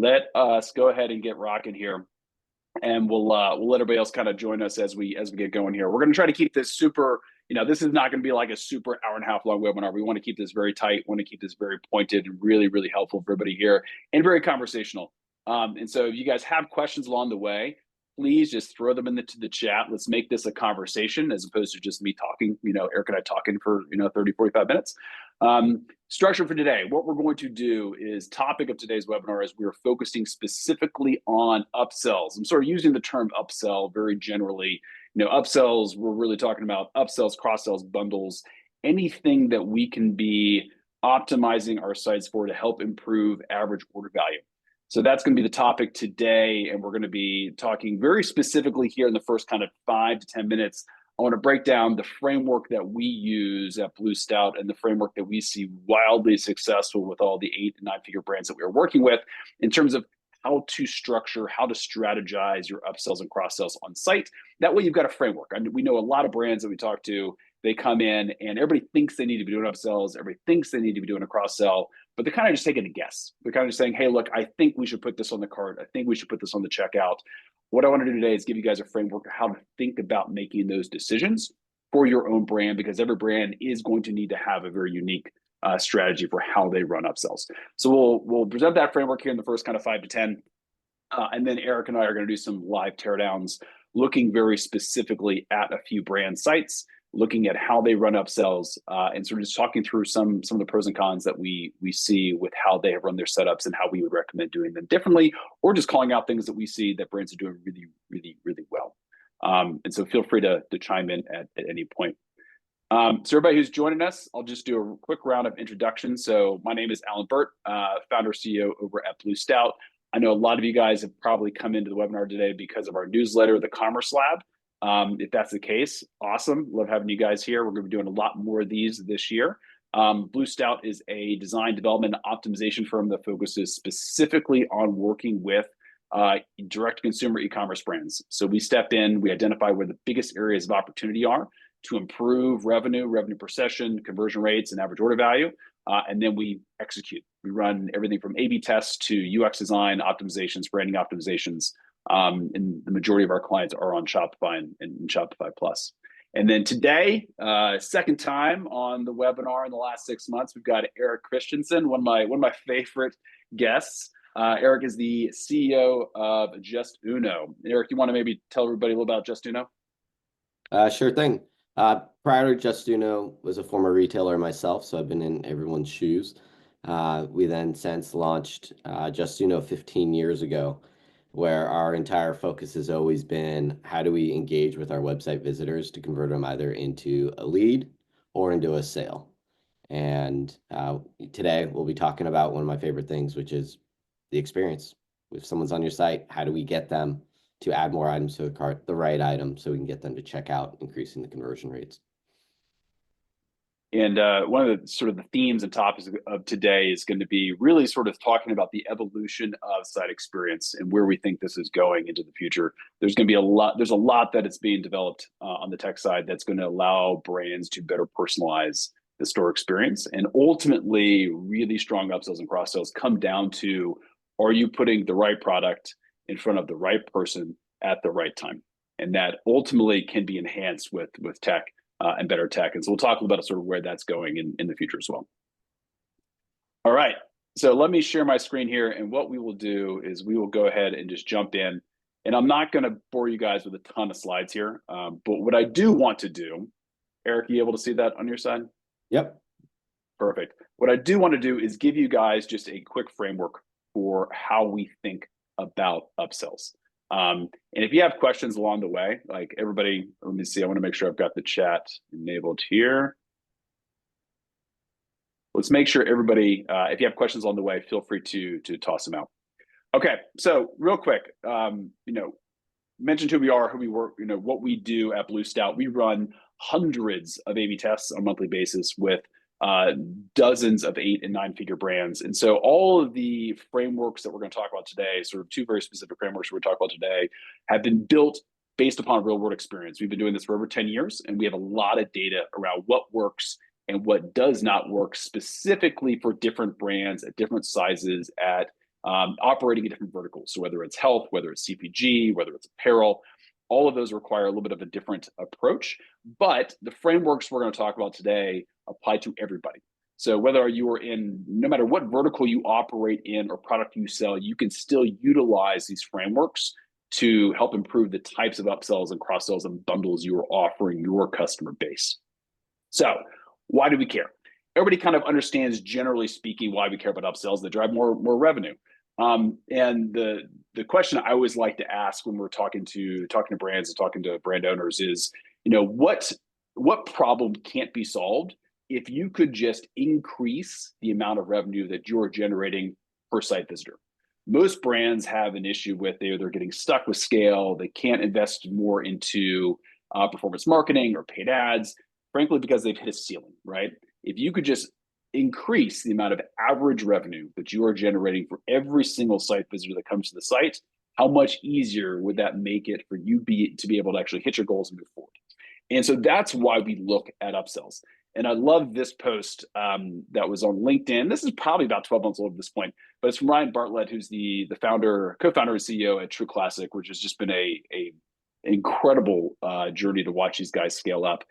Let us go ahead and get rocking here, and we'll let everybody else kind of join us as we get going here. We're going to try to keep this super. This is not going to be like a super hour and a half long webinar. We want to keep this very tight. Want to keep this very pointed and really, really helpful for everybody here, and very conversational. And so, if you guys have questions along the way, please just throw them into the chat. Let's make this a conversation as opposed to just me talking. Eric and I talking for 30, 45 minutes. Structure for today, what we're going to do is topic of today's webinar is we're focusing specifically on upsells. I'm sort of using the term upsell very generally. Upsells, we're really talking about upsells, cross-sells, bundles, anything that we can be optimizing our sites for to help improve average order value. So that's going to be the topic today, and we're going to be talking very specifically here in the first kind of 5 to 10 minutes. I want to break down the framework that we use at Blue Stout and the framework that we see wildly successful with all the 8 and 9-figure brands that we are working with in terms of how to structure, how to strategize your upsells and cross-sells on site. That way you've got a framework. We know a lot of brands that we talk to, they come in and everybody thinks they need to be doing upsells, everybody thinks they need to be doing a cross-sell, but they're kind of just taking a guess. They're kind of just saying, hey, look, I think we should put this on the cart. I think we should put this on the checkout. What I want to do today is give you guys a framework of how to think about making those decisions for your own brand, because every brand is going to need to have a very unique strategy for how they run upsells. So we'll present that framework here in the first kind of 5 to 10. And then Eric and I are going to do some live teardowns, looking very specifically at a few brand sites, looking at how they run upsells, and sort of just talking through some of the pros and cons that we see with how they have run their setups and how we would recommend doing them differently, or just calling out things that we see that brands are doing really, really, really well. And so feel free to chime in at any point. So everybody who's joining us, I'll just do a quick round of introductions. So my name is Alan Burt, founder CEO over at Blue Stout. I know a lot of you guys have probably come into the webinar today because of our newsletter, the Commerce Lab. If that's the case, awesome. Love having you guys here. We're going to be doing a lot more of these this year. Blue Stout is a design, development, optimization firm that focuses specifically on working with direct-to-consumer e-commerce brands. So we step in, we identify where the biggest areas of opportunity are to improve revenue per session, conversion rates, and average order value. And then we execute. We run everything from A/B tests to UX design optimizations, branding optimizations. And the majority of our clients are on Shopify and Shopify Plus. And then today, second time on the webinar in the last 6 months, we've got Eric Christensen, one of my favorite guests. Eric is the CEO of Just Uno. Eric, you want to maybe tell everybody a little about Just Uno? Sure thing. Prior to Just Uno, was a former retailer myself, so I've been in everyone's shoes. We then since launched Just Uno 15 years ago, where our entire focus has always been how do we engage with our website visitors to convert them either into a lead or into a sale. And today we'll be talking about one of my favorite things, which is the experience. If someone's on your site, how do we get them to add more items to the cart, the right item, so we can get them to check out, increasing the conversion rates. And one of the sort of the themes and topics of today is going to be really sort of talking about the evolution of site experience and where we think this is going into the future. There's going to be there's a lot that is being developed on the tech side that's going to allow brands to better personalize the store experience. And ultimately, really strong upsells and cross-sells come down to, are you putting the right product in front of the right person at the right time? And that ultimately can be enhanced with tech. And better tech. And so we'll talk a little about sort of where that's going in the future as well. All right, so let me share my screen here. And what we will do is we will go ahead and just jump in. And I'm not going to bore you guys with a ton of slides here. But what I do want to do, Eric, are you able to see that on your side? Yep. Perfect. What I do want to do is give you guys just a quick framework for how we think about upsells. And if you have questions along the way, like everybody, let me see, I want to make sure I've got the chat enabled here. Let's make sure everybody, if you have questions along the way, feel free to toss them out. Okay, so real quick, mentioned who we are, who we work, what we do at Blue Stout. We run hundreds of A/B tests on a monthly basis with dozens of 8 and 9-figure brands. And so all of the frameworks that we're going to talk about today, sort of 2 very specific frameworks we're going to talk about today, have been built based upon real world experience. We've been doing this for over 10 years, and we have a lot of data around what works and what does not work specifically for different brands at different sizes at operating in different verticals. So whether it's health, whether it's CPG, whether it's apparel, all of those require a little bit of a different approach. But the frameworks we're going to talk about today apply to everybody. So whether you are in, no matter what vertical you operate in or product you sell, you can still utilize these frameworks to help improve the types of upsells and cross-sells and bundles you are offering your customer base. So why do we care? Everybody kind of understands, generally speaking, why we care about upsells. They drive more revenue. And the question I always like to ask when we're talking to brands and talking to brand owners is, what problem can't be solved if you could just increase the amount of revenue that you're generating per site visitor? Most brands have an issue with they're getting stuck with scale. They can't invest more into performance marketing or paid ads, frankly, because they've hit a ceiling, right? If you could just increase the amount of average revenue that you are generating for every single site visitor that comes to the site, how much easier would that make it for you to be able to actually hit your goals and move forward? And so that's why we look at upsells. And I love this post that was on LinkedIn. This is probably about 12 months old at this point, but it's from Ryan Bartlett, who's the co-founder and CEO at True Classic, which has just been a incredible journey to watch these guys scale up.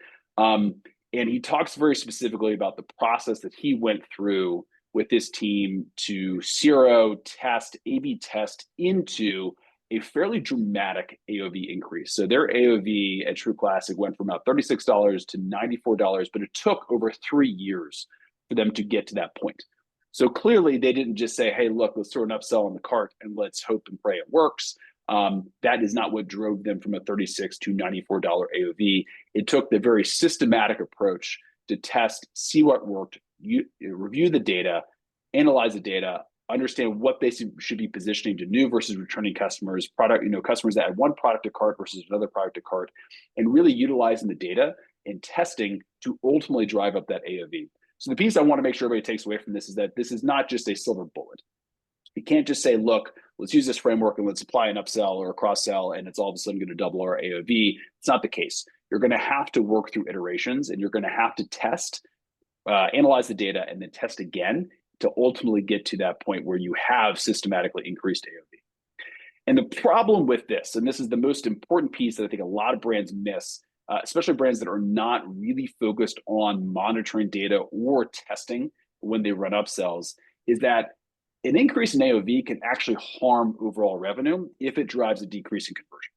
And he talks very specifically about the process that he went through with his team to zero test, A/B test into a fairly dramatic AOV increase. So their AOV at True Classic went from about $36 to $94, but it took over 3 years for them to get to that point. So clearly they didn't just say, hey, look, let's throw an upsell in the cart and let's hope and pray it works. That is not what drove them from a $36 to $94 AOV. It took the very systematic approach to test, see what worked, review the data, analyze the data, understand what they should be positioning to new versus returning customers, customers that had one product to cart versus another product to cart, and really utilizing the data and testing to ultimately drive up that AOV. So the piece I want to make sure everybody takes away from this is that this is not just a silver bullet. You can't just say, look, let's use this framework and let's apply an upsell or a cross-sell and it's all of a sudden going to double our AOV. It's not the case. You're going to have to work through iterations and you're going to have to test, analyze the data, and then test again to ultimately get to that point where you have systematically increased AOV. And the problem with this, and this is the most important piece that I think a lot of brands miss, especially brands that are not really focused on monitoring data or testing when they run upsells, is that an increase in AOV can actually harm overall revenue if it drives a decrease in conversion.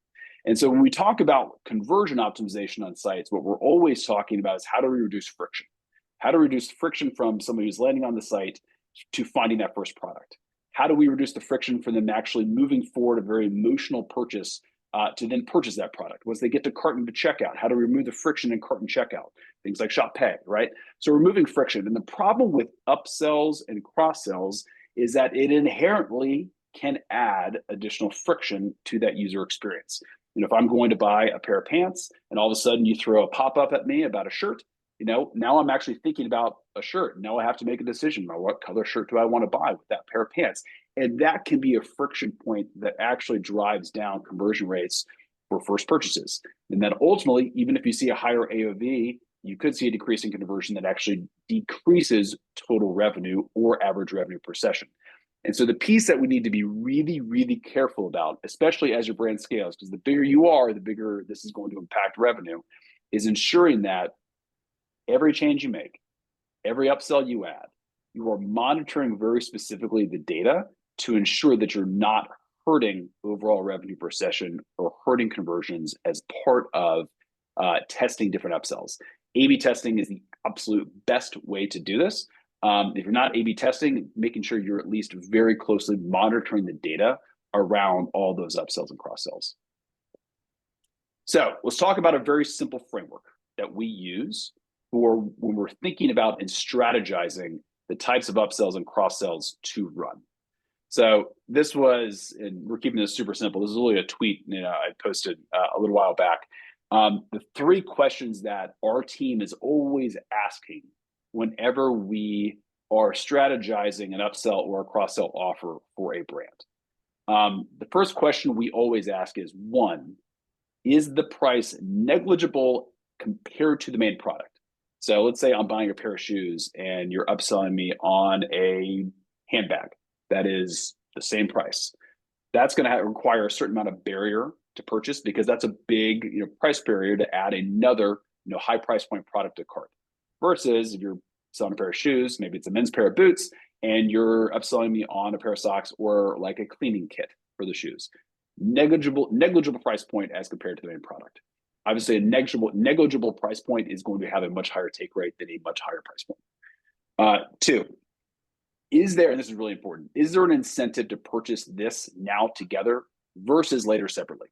And so when we talk about conversion optimization on sites, what we're always talking about is how do we reduce friction? How to reduce friction from somebody who's landing on the site to finding that first product? How do we reduce the friction for them actually moving forward a very emotional purchase to then purchase that product? Once they get to cart and to checkout, how do we remove the friction in cart and checkout? Things like Shop Pay, right? So removing friction. And the problem with upsells and cross-sells is that it inherently can add additional friction to that user experience. If I'm going to buy a pair of pants and all of a sudden you throw a pop-up at me about a shirt, now I'm actually thinking about a shirt. Now I have to make a decision about what color shirt do I want to buy with that pair of pants. And that can be a friction point that actually drives down conversion rates for first purchases. And then ultimately, even if you see a higher AOV, you could see a decrease in conversion that actually decreases total revenue or average revenue per session. And so the piece that we need to be really, really careful about, especially as your brand scales, because the bigger you are, the bigger this is going to impact revenue, is ensuring that every change you make, every upsell you add, you are monitoring very specifically the data to ensure that you're not hurting overall revenue per session or hurting conversions as part of testing different upsells. A/B testing is the absolute best way to do this. If you're not A/B testing, making sure you're at least very closely monitoring the data around all those upsells and cross-sells. So let's talk about a very simple framework that we use for when we're thinking about and strategizing the types of upsells and cross-sells to run. So this was, and we're keeping this super simple, this is really a tweet I posted a little while back. The 3 questions that our team is always asking whenever we are strategizing an upsell or a cross-sell offer for a brand. The first question we always ask is, 1, is the price negligible compared to the main product? So let's say I'm buying a pair of shoes and you're upselling me on a handbag that is the same price. That's going to require a certain amount of barrier to purchase, because that's a big price barrier to add another high price point product to cart. Versus if you're selling a pair of shoes, maybe it's a men's pair of boots, and you're upselling me on a pair of socks or like a cleaning kit for the shoes. Negligible price point as compared to the main product. Obviously, a negligible price point is going to have a much higher take rate than a much higher price point. Two, is there, and this is really important, is there an incentive to purchase this now together versus later separately?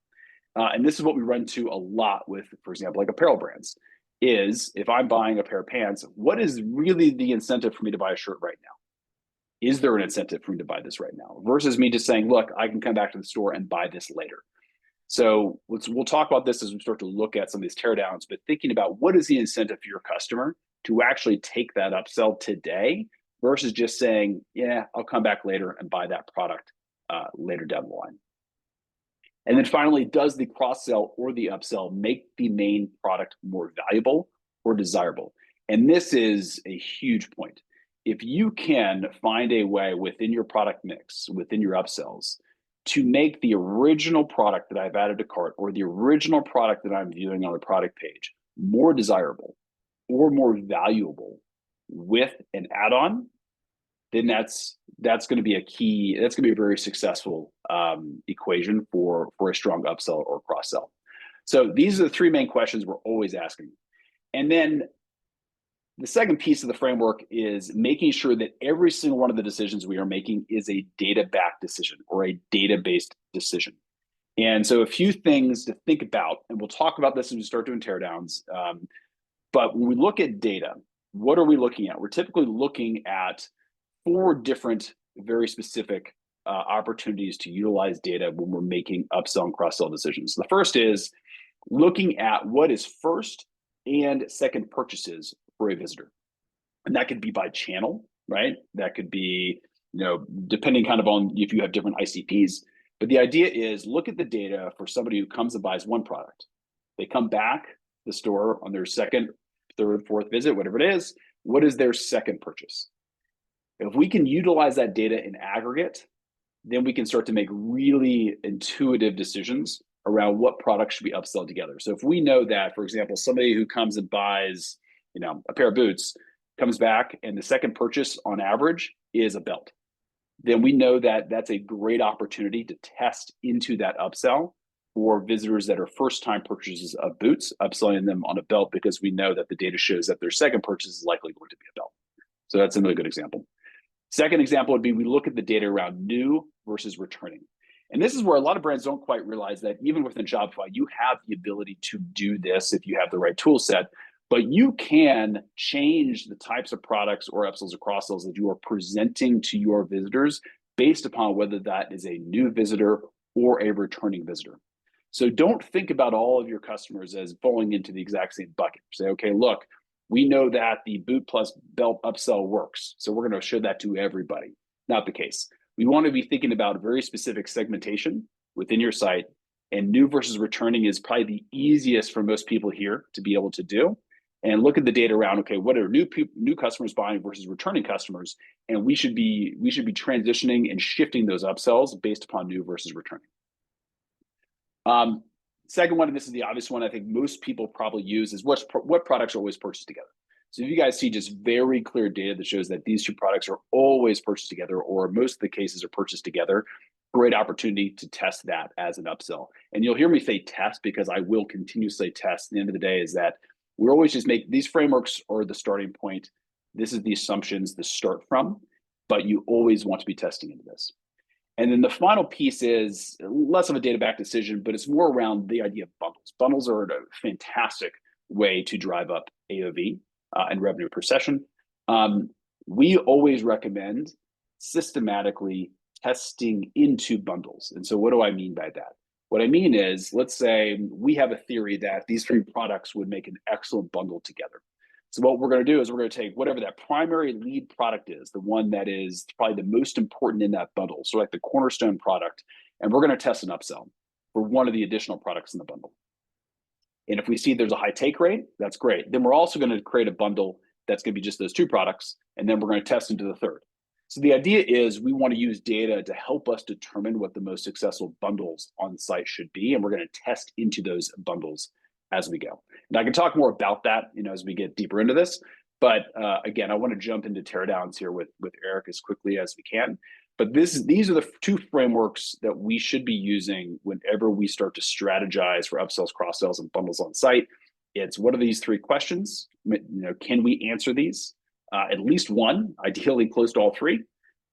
And this is what we run into a lot with, for example, like apparel brands, is if I'm buying a pair of pants, what is really the incentive for me to buy a shirt right now? Is there an incentive for me to buy this right now? Versus me just saying, look, I can come back to the store and buy this later. So we'll talk about this as we start to look at some of these teardowns, but thinking about what is the incentive for your customer to actually take that upsell today versus just saying, yeah, I'll come back later and buy that product later down the line. And then finally, does the cross-sell or the upsell make the main product more valuable or desirable? And this is a huge point. If you can find a way within your product mix, within your upsells, to make the original product that I've added to cart or the original product that I'm viewing on the product page more desirable or more valuable with an add-on, then that's going to be a key. That's going to be a very successful equation for a strong upsell or cross-sell. So these are the three main questions we're always asking. And then the second piece of the framework is making sure that every single one of the decisions we are making is a data-backed decision or a data-based decision. And so a few things to think about, and we'll talk about this as we start doing teardowns. But when we look at data, what are we looking at? We're typically looking at 4 different, very specific opportunities to utilize data when we're making upsell and cross-sell decisions. The first is looking at what is first and second purchases for a visitor. And that could be by channel, right? That could be, depending kind of on if you have different ICPs. But the idea is look at the data for somebody who comes and buys one product. They come back to the store on their second, third, fourth visit, whatever it is. What is their second purchase? If we can utilize that data in aggregate, then we can start to make really intuitive decisions around what products should be upsell together. So if we know that, for example, somebody who comes and buys, a pair of boots, comes back and the second purchase on average is a belt, then we know that that's a great opportunity to test into that upsell for visitors that are first-time purchases of boots, upselling them on a belt, because we know that the data shows that their second purchase is likely going to be a belt. So that's a really good example. Second example would be we look at the data around new versus returning. And this is where a lot of brands don't quite realize that even within Shopify, you have the ability to do this if you have the right tool set, but you can change the types of products or upsells or cross-sells that you are presenting to your visitors based upon whether that is a new visitor or a returning visitor. So don't think about all of your customers as falling into the exact same bucket. Say, okay, look, we know that the boot plus belt upsell works, so we're going to show that to everybody. Not the case. We want to be thinking about very specific segmentation within your site, and new versus returning is probably the easiest for most people here to be able to do. And look at the data around, okay, what are new customers buying versus returning customers? And we should be transitioning and shifting those upsells based upon new versus returning. Second one, and this is the obvious one I think most people probably use, is what products are always purchased together. So if you guys see just very clear data that shows that these two products are always purchased together, or most of the cases are purchased together, great opportunity to test that as an upsell. And you'll hear me say test because I will continuously test. At the end of the day is that we're always just these frameworks are the starting point. This is the assumptions to start from, but you always want to be testing into this. And then the final piece is less of a data-backed decision, but it's more around the idea of bundles. Bundles are a fantastic way to drive up AOV and revenue per session. We always recommend systematically testing into bundles. And so what do I mean by that? What I mean is, let's say we have a theory that these 3 products would make an excellent bundle together. So what we're going to do is we're going to take whatever that primary lead product is, the one that is probably the most important in that bundle, so like the cornerstone product, and we're going to test an upsell for one of the additional products in the bundle. And if we see there's a high take rate, that's great. Then we're also going to create a bundle that's going to be just those 2 products, and then we're going to test into the third. So the idea is we want to use data to help us determine what the most successful bundles on site should be, and we're going to test into those bundles as we go. And I can talk more about that, as we get deeper into this. But again, I want to jump into teardowns here with Eric as quickly as we can. But these are the two frameworks that we should be using whenever we start to strategize for upsells, cross sells, and bundles on site. It's what are these three questions? Can we answer these? At least one, ideally close to all three,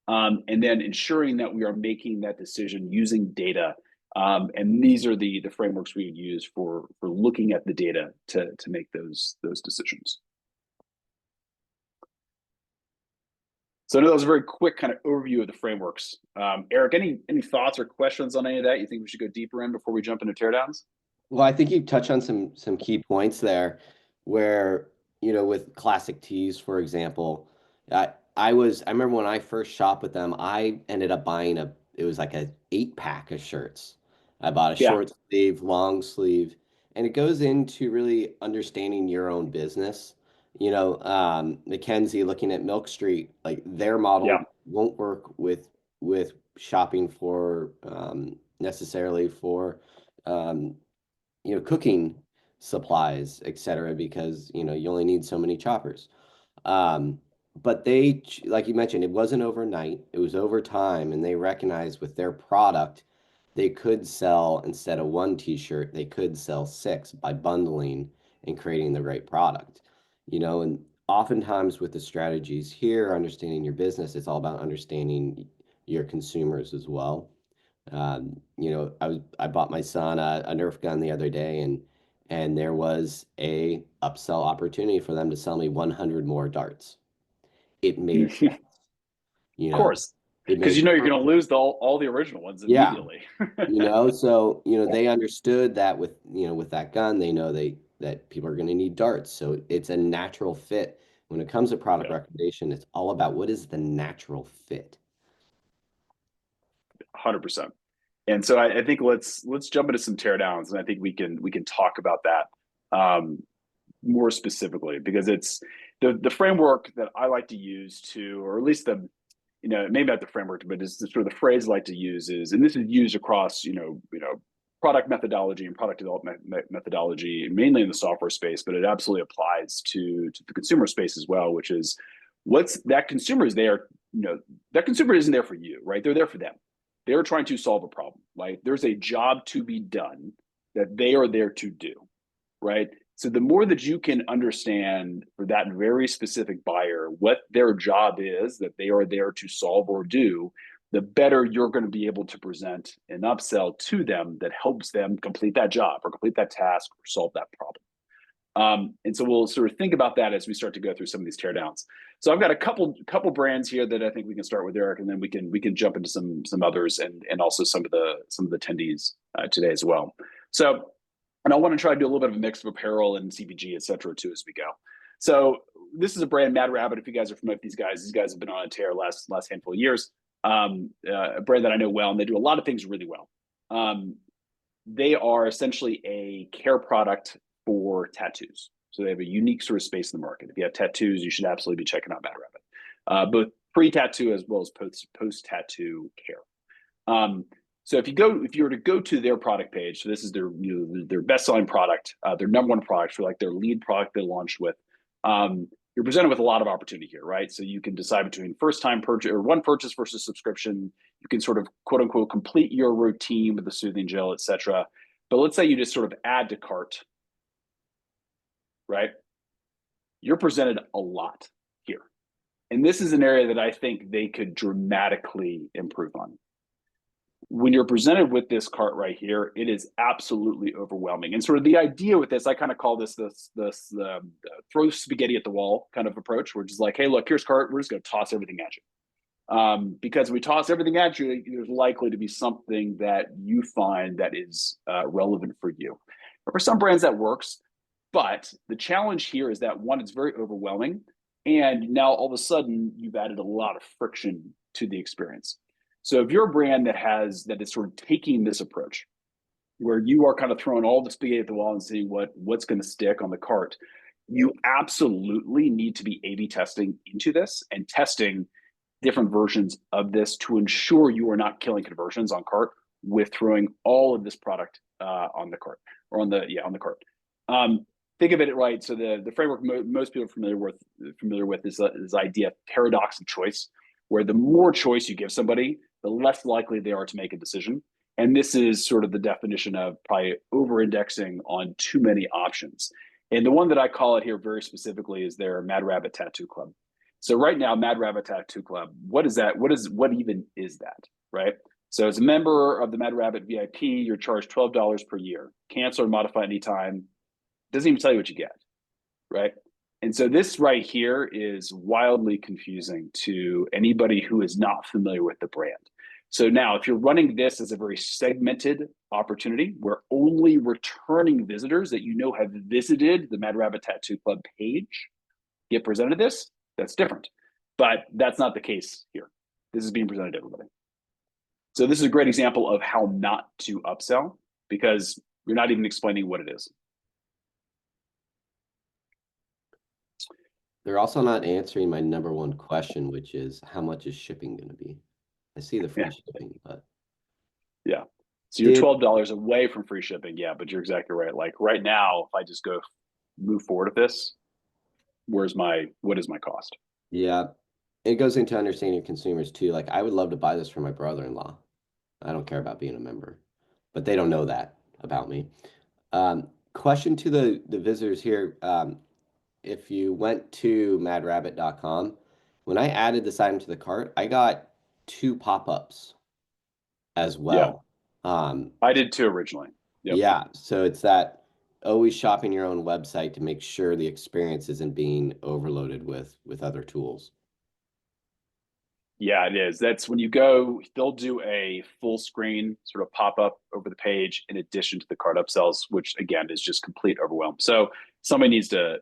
and then ensuring that we are making that decision using data. And these are the frameworks we would use for looking at the data to make those decisions. So I know that was a very quick kind of overview of the frameworks. Eric, any thoughts or questions on any of that you think we should go deeper in before we jump into teardowns? Well, I think you touched on some key points there where, with classic tees, for example, I remember when I first shopped with them, I ended up buying it was like a 8-pack of shirts. I bought a short sleeve, long sleeve, and it goes into really understanding your own business. Mackenzie looking at Milk Street, like their model won't work with shopping for necessarily for cooking supplies, etc., because you only need so many choppers. But they, like you mentioned, it wasn't overnight, it was over time, and they recognized with their product they could sell, instead of one t-shirt, they could sell 6 by bundling and creating the right product. And oftentimes with the strategies here, understanding your business, it's all about understanding your consumers as well. I bought my son a Nerf gun the other day, and there was a upsell opportunity for them to sell me 100 more darts. It made sense, Of course, because you're going to lose all the original ones immediately. So they understood that with that gun, they know that people are going to need darts, so it's a natural fit. When it comes to product recommendation, it's all about what is the natural fit. 100%. And so I think let's jump into some teardowns, and I think we can talk about that more specifically, because it's the framework that I like to use to, or at least maybe not the framework, but it's sort of the phrase I like to use is, and this is used across product methodology and product development methodology, mainly in the software space, but it absolutely applies to the consumer space as well, which is that consumer is there. That consumer isn't there for you, right? They're there for them. They're trying to solve a problem, right? There's a job to be done that they are there to do, right? So the more that you can understand for that very specific buyer what their job is that they are there to solve or do, the better you're going to be able to present an upsell to them that helps them complete that job or complete that task or solve that problem. And so we'll sort of think about that as we start to go through some of these teardowns. So I've got a couple brands here that I think we can start with, Eric, and then we can jump into some others and also some of the attendees today as well. So, and I want to try to do a little bit of a mix of apparel and CPG, et cetera, too, as we go. So this is a brand, Mad Rabbit. If you guys are familiar with these guys have been on a tear last handful of years. A brand that I know well, and they do a lot of things really well. They are essentially a care product for tattoos. So they have a unique sort of space in the market. If you have tattoos, you should absolutely be checking out Mad Rabbit, both pre-tattoo as well as post-tattoo care. So if you were to go to their product page, so this is their best-selling product, their number one product, for like their lead product they launched with. You're presented with a lot of opportunity here, right? So you can decide between first-time purchase or one purchase versus subscription. You can sort of quote unquote complete your routine with the soothing gel, et cetera. But let's say you just sort of add to cart, right? You're presented a lot here. And this is an area that I think they could dramatically improve on. When you're presented with this cart right here, it is absolutely overwhelming. And sort of the idea with this, I kind of call this throw spaghetti at the wall kind of approach, where it's just like, hey, look, here's cart. We're just going to toss everything at you. Because if we toss everything at you, there's likely to be something that you find that is relevant for you. But for some brands, that works. But the challenge here is that, one, it's very overwhelming. And now all of a sudden, you've added a lot of friction to the experience. So if you're a brand that is sort of taking this approach, where you are kind of throwing all the spaghetti at the wall and seeing what's going to stick on the cart, you absolutely need to be A/B testing into this and testing, different versions of this to ensure you are not killing conversions on cart with throwing all of this product on the cart, or on the cart. Think of it right. So the framework most people are familiar with is this idea of paradox of choice, where the more choice you give somebody, the less likely they are to make a decision. And this is sort of the definition of probably over-indexing on too many options. And the one that I call it here very specifically is their Mad Rabbit Tattoo Club. So right now, Mad Rabbit Tattoo Club, what is that? What even is that, right? So as a member of the Mad Rabbit VIP, you're charged $12 per year. Cancel or modify anytime. Doesn't even tell you what you get, right? And so this right here is wildly confusing to anybody who is not familiar with the brand. So now, if you're running this as a very segmented opportunity where only returning visitors that you know have visited the Mad Rabbit Tattoo Club page get presented this, that's different. But that's not the case here. This is being presented to everybody. So this is a great example of how not to upsell, because you're not even explaining what it is. They're also not answering my number one question, which is how much is shipping going to be? I see the free shipping, but yeah. So you're $12 away from free shipping. Yeah, but you're exactly right. Like right now, if I just go move forward with this, what is my cost? Yeah. It goes into understanding consumers too. Like I would love to buy this for my brother-in-law. I don't care about being a member, but they don't know that about me. Question to the visitors here. If you went to madrabbit.com, when I added this item to the cart, I got 2 pop-ups as well. Yeah. I did too originally. Yep. Yeah, so it's that always shopping your own website to make sure the experience isn't being overloaded with other tools. Yeah, it is. That's when you go, they'll do a full screen sort of pop up over the page in addition to the cart upsells, which again is just complete overwhelm. So somebody needs to,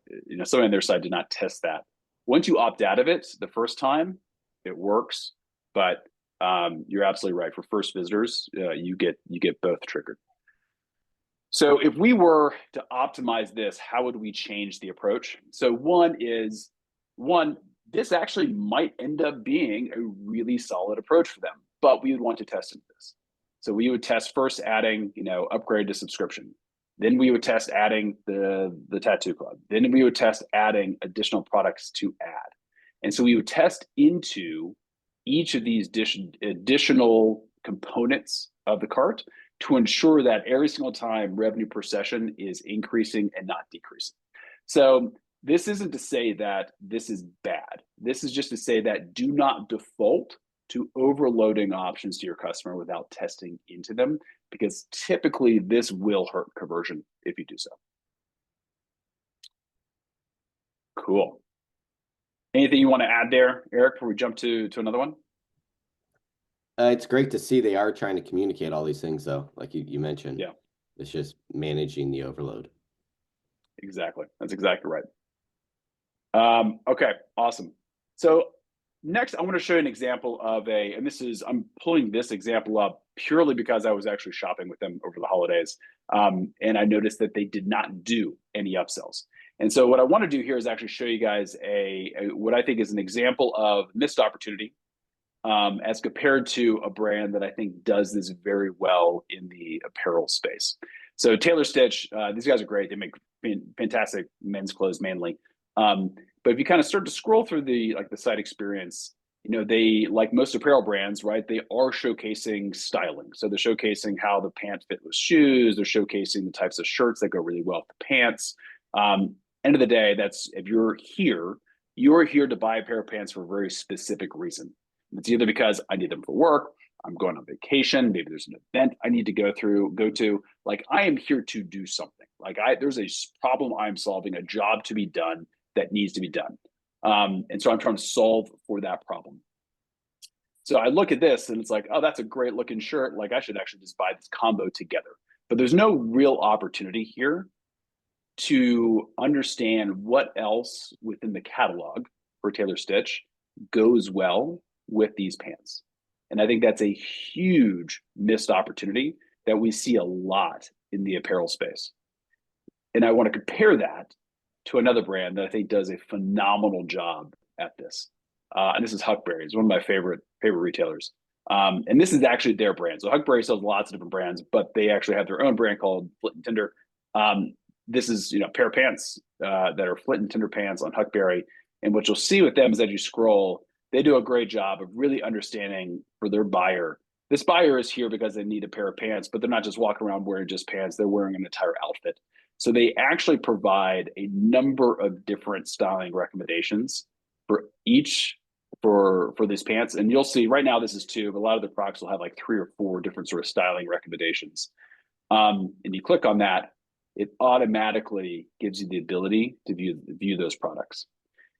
somebody on their side did not test that. Once you opt out of it the first time, it works. But you're absolutely right. For first visitors, you get both triggered. So if we were to optimize this, how would we change the approach? So one, this actually might end up being a really solid approach for them, but we would want to test into this. So we would test first adding, upgrade to subscription. Then we would test adding the tattoo club. Then we would test adding additional products to add. And so we would test into each of these additional components of the cart to ensure that every single time revenue per session is increasing and not decreasing. So this isn't to say that this is bad. This is just to say that do not default to overloading options to your customer without testing into them, because typically this will hurt conversion if you do so. Cool. Anything you want to add there, Eric, before we jump to another one? It's great to see they are trying to communicate all these things, though, like you mentioned. Yeah. It's just managing the overload. Exactly. That's exactly right. Okay, awesome. So next, I want to show you an example of and I'm pulling this example up purely because I was actually shopping with them over the holidays. And I noticed that they did not do any upsells. And so what I want to do here is actually show you guys what I think is an example of missed opportunity as compared to a brand that I think does this very well in the apparel space. So Taylor Stitch, these guys are great. They make fantastic men's clothes mainly. But if you kind of start to scroll through the site experience, they, like most apparel brands, right, they are showcasing styling. So they're showcasing how the pants fit with shoes. They're showcasing the types of shirts that go really well with the pants. End of the day, if you're here to buy a pair of pants for a very specific reason. It's either because I need them for work, I'm going on vacation, maybe there's an event I need to go to. Like, I am here to do something. Like, there's a problem I'm solving, a job to be done that needs to be done. And so I'm trying to solve for that problem. So I look at this and it's like, oh, that's a great looking shirt. Like, I should actually just buy this combo together. But there's no real opportunity here to understand what else within the catalog for Taylor Stitch goes well with these pants. And I think that's a huge missed opportunity that we see a lot in the apparel space. And I want to compare that to another brand that I think does a phenomenal job at this. and this is Huckberry. It's one of my favorite retailers. And this is actually their brand. So Huckberry sells lots of different brands, but they actually have their own brand called Flint and Tinder. This is, a pair of pants that are Flint and Tinder pants on Huckberry. And what you'll see with them is, as you scroll, they do a great job of really understanding for their buyer. This buyer is here because they need a pair of pants, but they're not just walking around wearing just pants. They're wearing an entire outfit. So they actually provide a number of different styling recommendations for each for these pants. And you'll see right now this is two, but a lot of the products will have like 3 or 4 different sort of styling recommendations. And you click on that, it automatically gives you the ability to view those products.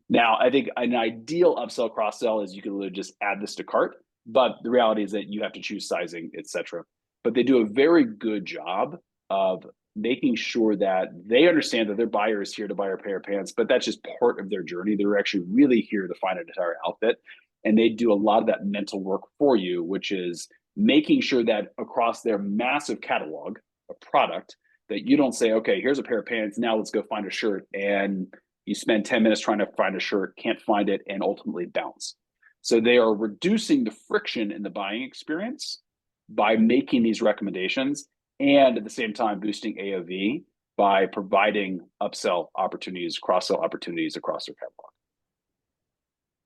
Now, I think an ideal upsell cross sell is you can literally just add this to cart, but the reality is that you have to choose sizing, etc. But they do a very good job of making sure that they understand that their buyer is here to buy a pair of pants, but that's just part of their journey. They're actually really here to find an entire outfit. And they do a lot of that mental work for you, which is making sure that across their massive catalog of product, that you don't say, okay, here's a pair of pants, now let's go find a shirt. And you spend 10 minutes trying to find a shirt, can't find it, and ultimately bounce. So they are reducing the friction in the buying experience by making these recommendations, and at the same time boosting AOV by providing upsell opportunities, cross-sell opportunities across their catalog.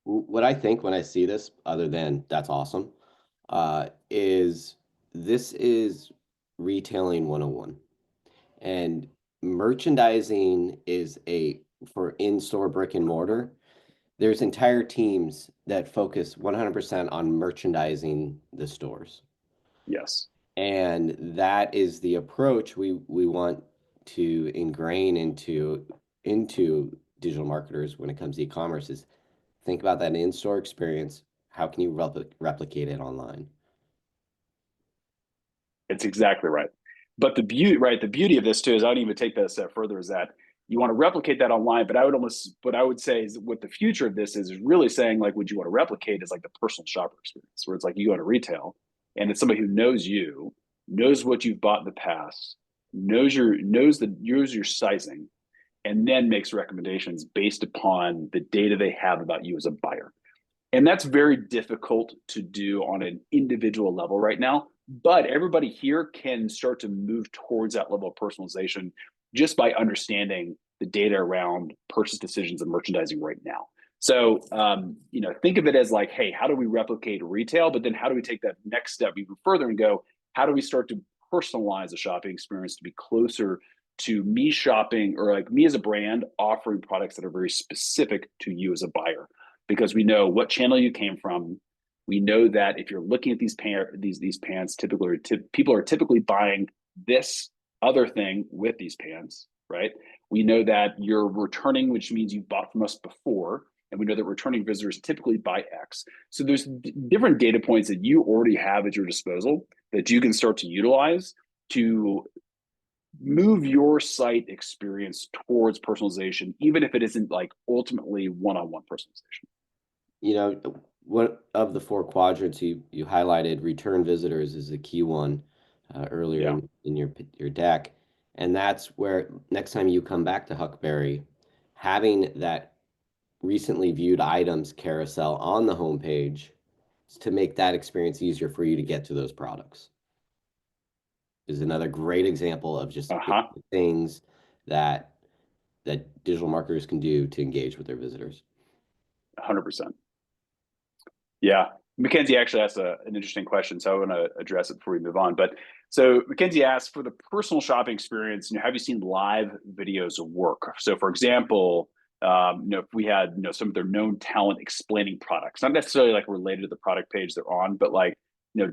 What I think when I see this, other than that's awesome, is this is retailing 101. And merchandising is for in-store brick and mortar, there's entire teams that focus 100% on merchandising the stores. Yes. And that is the approach we want to ingrain into digital marketers when it comes to e-commerce, is think about that in-store experience. How can you replicate it online? It's exactly right. But the beauty of this too is, I would even take that a step further, is that you want to replicate that online, but what I would say is what the future of this is really saying, like, what you want to replicate is like the personal shopper experience, where it's like you go to retail and it's somebody who knows you, knows what you've bought in the past, knows your sizing, and then makes recommendations based upon the data they have about you as a buyer. And that's very difficult to do on an individual level right now. But everybody here can start to move towards that level of personalization just by understanding the data around purchase decisions and merchandising right now. So, think of it as like, hey, how do we replicate retail? But then how do we take that next step even further and go, how do we start to personalize the shopping experience to be closer to me shopping, or like me as a brand offering products that are very specific to you as a buyer? Because we know what channel you came from. We know that if you're looking at these pants, people are typically buying this other thing with these pants, right? We know that you're returning, which means you bought from us before, and we know that returning visitors typically buy X. So there's different data points that you already have at your disposal that you can start to utilize to move your site experience towards personalization, even if it isn't like ultimately one-on-one personalization. One of the 4 quadrants you highlighted, return visitors, is a key one earlier in your deck. And that's where next time you come back to Huckberry, having that recently viewed items carousel on the homepage to make that experience easier for you to get to those products is another great example of just things that digital marketers can do to engage with their visitors. 100%. Yeah. Mackenzie actually asked an interesting question, so I want to address it before we move on. But so Mackenzie asked, for the personal shopping experience, have you seen live videos work? So, for example, if we had some of their known talent explaining products, not necessarily like related to the product page they're on, but like,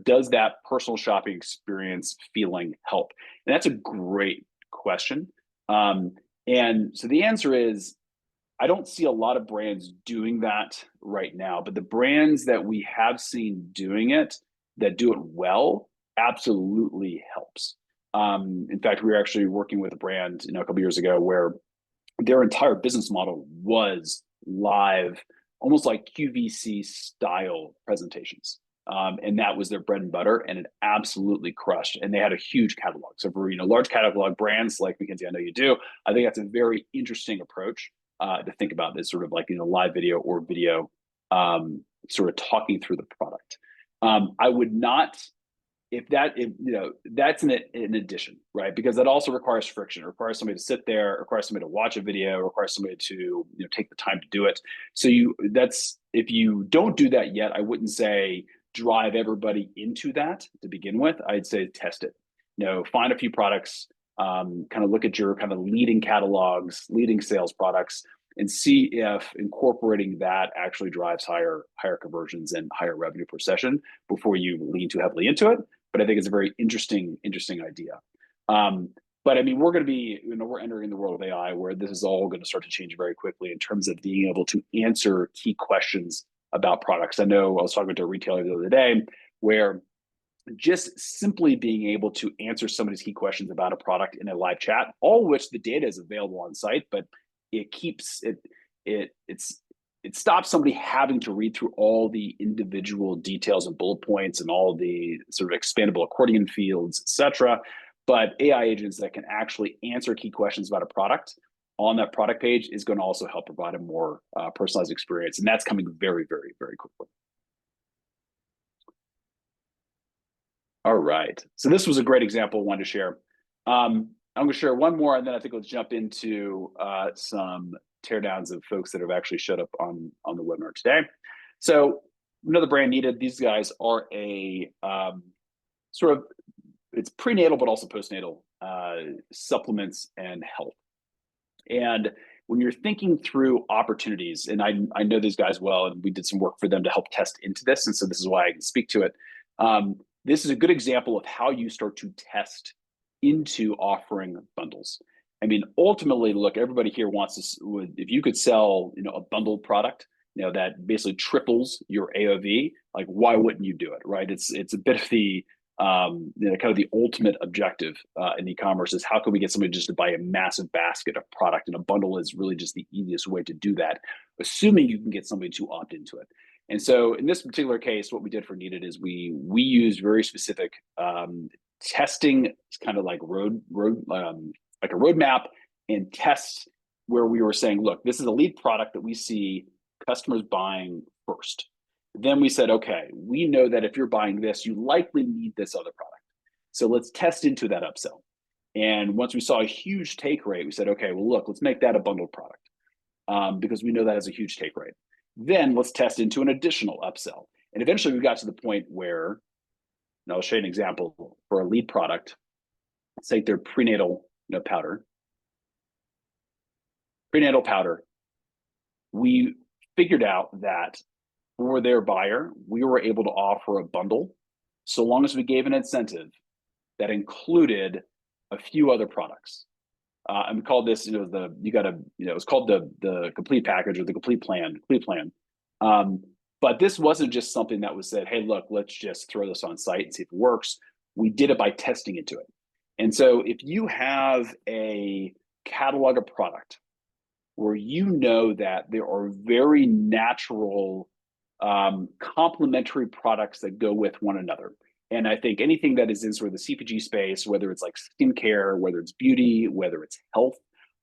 does that personal shopping experience feeling help? And that's a great question. And so the answer is, I don't see a lot of brands doing that right now, but the brands that we have seen doing it, that do it well, absolutely helps. In fact, we were actually working with a brand, a couple of years ago, where their entire business model was live, almost like QVC style presentations. And that was their bread and butter, and it absolutely crushed. And they had a huge catalog. So for large catalog brands like Mackenzie, I know you do, I think that's a very interesting approach to think about this sort of like live video or video sort of talking through the product. I would not, that's an addition, right? Because that also requires friction. It requires somebody to sit there, it requires somebody to watch a video, it requires somebody to take the time to do it. So if you don't do that yet, I wouldn't say drive everybody into that to begin with. I'd say test it. Find a few products, kind of look at your kind of leading catalogs, leading sales products, and see if incorporating that actually drives higher conversions and higher revenue per session before you lean too heavily into it. But I think it's a very interesting idea. But I mean, we're going to be, we're entering the world of AI where this is all going to start to change very quickly in terms of being able to answer key questions about products. I know I was talking to a retailer the other day where just simply being able to answer somebody's key questions about a product in a live chat, all of which the data is available on site, but it keeps it stops somebody having to read through all the individual details and bullet points and all the sort of expandable accordion fields, etc. But AI agents that can actually answer key questions about a product on that product page is going to also help provide a more personalized experience, and that's coming very, very, very quickly. All right, so this was a great example I wanted to share. I'm going to share one more, and then I think let's jump into some teardowns of folks that have actually showed up on the webinar today. So another brand Needed. These guys are a sort of, it's prenatal but also postnatal supplements and health. And when you're thinking through opportunities, and I know these guys well, and we did some work for them to help test into this, and so this is why I can speak to it. This is a good example of how you start to test into offering bundles. I mean, ultimately, look, everybody here wants to, if you could sell, a bundled product, that basically triples your AOV, like why wouldn't you do it, right? It's a bit of the, kind of the ultimate objective in e-commerce is how can we get somebody just to buy a massive basket of product, and a bundle is really just the easiest way to do that, assuming you can get somebody to opt into it. And so in this particular case, what we did for Needed is we used very specific testing, kind of like like a roadmap and tests where we were saying, look, this is a lead product that we see customers buying first. Then we said, okay, we know that if you're buying this, you likely need this other product. So let's test into that upsell. And once we saw a huge take rate, we said, okay, well, look, let's make that a bundled product because we know that has a huge take rate. Then let's test into an additional upsell. And eventually we got to the point where, and I'll show you an example for a lead product. Let's take their prenatal powder. Prenatal powder. We figured out that for their buyer, we were able to offer a bundle so long as we gave an incentive that included a few other products. And we called this, it's called the complete package or the complete plan. But this wasn't just something that was said, hey, look, let's just throw this on site and see if it works. We did it by testing into it. And so if you have a catalog of product where you know that there are very natural complementary products that go with one another. And I think anything that is in sort of the CPG space, whether it's like skincare, whether it's beauty, whether it's health,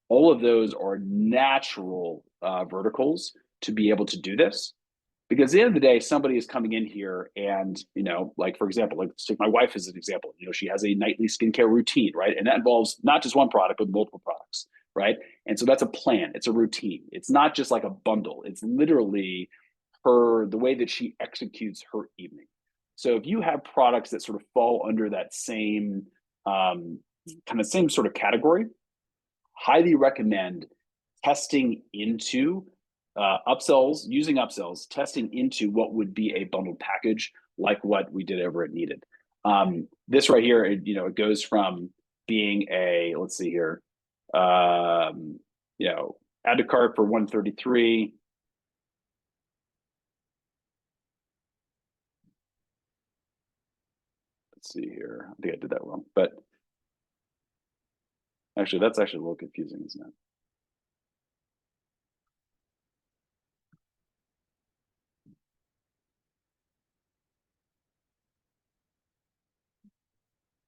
all of those are natural verticals to be able to do this. Because at the end of the day, somebody is coming in here and, like, for example, like, let's take my wife as an example. She has a nightly skincare routine, right? And that involves not just one product, but multiple products, right? And so that's a plan. It's a routine. It's not just like a bundle. It's literally the way that she executes her evening. So if you have products that sort of fall under that same same sort of category, highly recommend testing into upsells, using upsells, testing into what would be a bundled package like what we did over at Needed. This right here, it goes from being a, let's see here, add to cart for $133. Let's see here. I think I did that wrong, but actually, that's actually a little confusing, isn't it?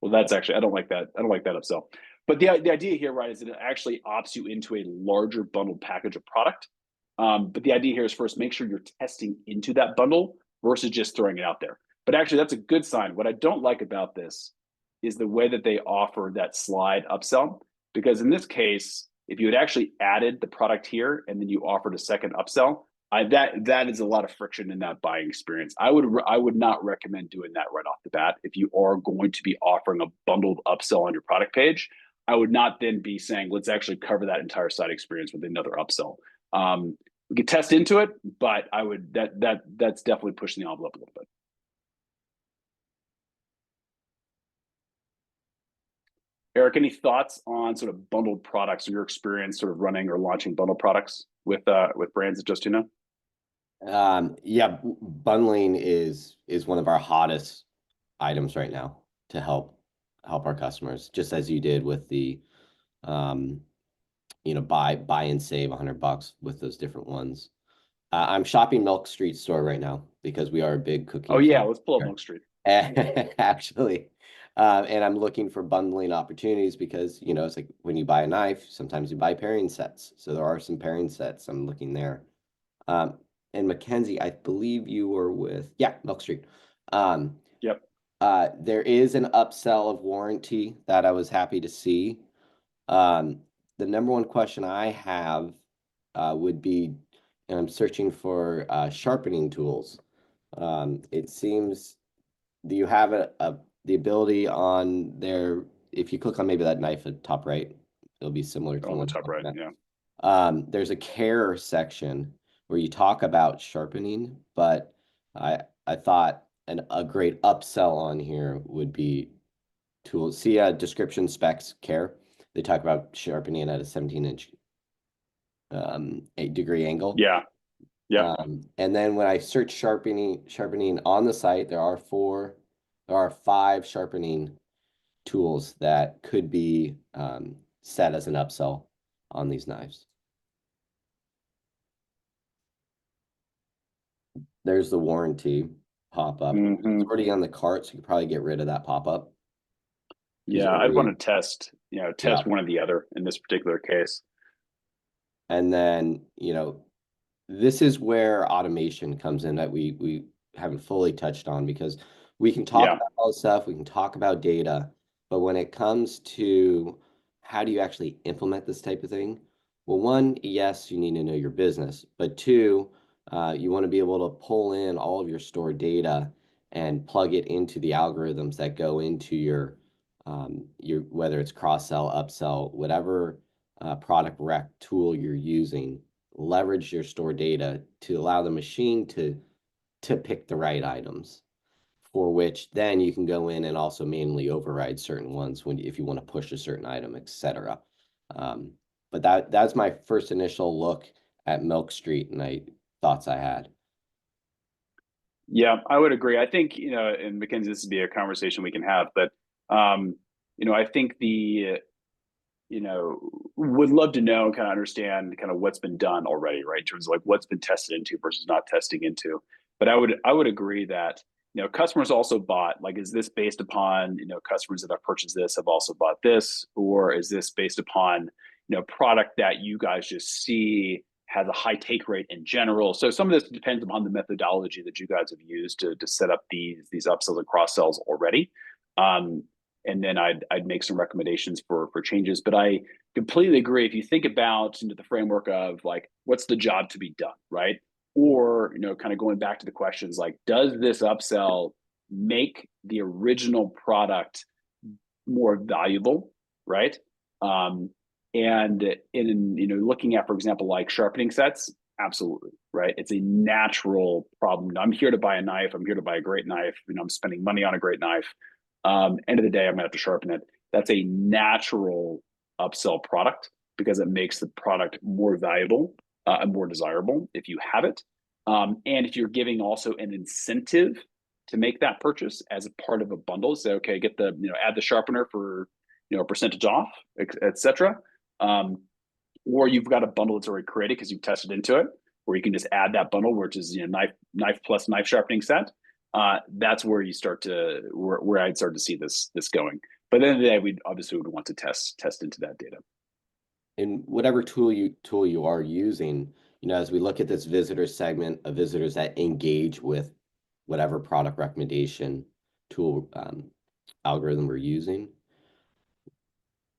Well, that's actually, I don't like that. I don't like that upsell. But the idea here, right, is that it actually opts you into a larger bundled package of product. But the idea here is first make sure you're testing into that bundle versus just throwing it out there. But actually, that's a good sign. What I don't like about this is the way that they offer that slide upsell, because in this case, if you had actually added the product here and then you offered a second upsell, that is a lot of friction in that buying experience. I would not recommend doing that right off the bat. If you are going to be offering a bundled upsell on your product page, I would not then be saying, let's actually cover that entire site experience with another upsell. We could test into it, but I would that's definitely pushing the envelope a little bit. Eric, any thoughts on sort of bundled products or your experience sort of running or launching bundled products with brands at Just Know? Yeah, bundling is one of our hottest items right now to help our customers, just as you did with the buy and save $100 with those different ones. I'm shopping Milk Street store right now because we are a big cooking. Oh yeah, let's pull up Milk Street. Actually, and I'm looking for bundling opportunities because it's like when you buy a knife, sometimes you buy pairing sets. So there are some pairing sets. I'm looking there. And Mackenzie, I believe you were with Milk Street. Yep. There is an upsell of warranty that I was happy to see. The number one question I have would be, and I'm searching for sharpening tools. It seems, do you have the ability on there? If you click on maybe that knife at top right, it'll be similar to on the top right. Yeah. There's a care section where you talk about sharpening, but I thought a great upsell on here would be tools. See description specs care. They talk about sharpening at a 17-inch 8-degree angle. Yeah. And then when I search sharpening on the site, there are 5 sharpening tools that could be set as an upsell on these knives. There's the warranty pop-up. It's already on the cart, so you can probably get rid of that pop-up. Yeah, I'd want to test one or the other in this particular case. And then, this is where automation comes in that we haven't fully touched on, because we can talk about all this stuff, we can talk about data, but when it comes to how do you actually implement this type of thing? Well, one, yes, you need to know your business, but two, you want to be able to pull in all of your store data and plug it into the algorithms that go into your whether it's cross-sell, upsell, whatever product rec tool you're using, leverage your store data to allow the machine to pick the right items, for which then you can go in and also manually override certain ones if you want to push a certain item, etc. But that's my first initial look at Milk Street and thoughts I had. Yeah, I would agree. I think, and Mackenzie, this would be a conversation we can have, but I think would love to know and kind of understand kind of what's been done already, right? In terms of like what's been tested into versus not testing into. But I would agree that, customers also bought, like, is this based upon, customers that have purchased this have also bought this, or is this based upon, product that you guys just see has a high take rate in general? So some of this depends upon the methodology that you guys have used to set up these upsells and cross sells already. And then I'd make some recommendations for changes. But I completely agree. If you think about into the framework of like, what's the job to be done, right? Or, kind of going back to the questions like, does this upsell make the original product more valuable, right? And in looking at, for example, like sharpening sets, absolutely, right? It's a natural problem. I'm here to buy a knife. I'm here to buy a great knife. I'm spending money on a great knife. End of the day, I'm gonna have to sharpen it. That's a natural upsell product because it makes the product more valuable and more desirable if you have it. And if you're giving also an incentive to make that purchase as a part of a bundle, say, okay, get the, add the sharpener for, a percentage off, etc. Or you've got a bundle that's already created because you've tested into it, where you can just add that bundle, which is, knife plus knife sharpening set. That's where you start to where I'd start to see this going. But at the end of the day, we obviously would want to test into that data. And whatever tool you are using, as we look at this visitor segment of visitors that engage with whatever product recommendation tool algorithm we're using,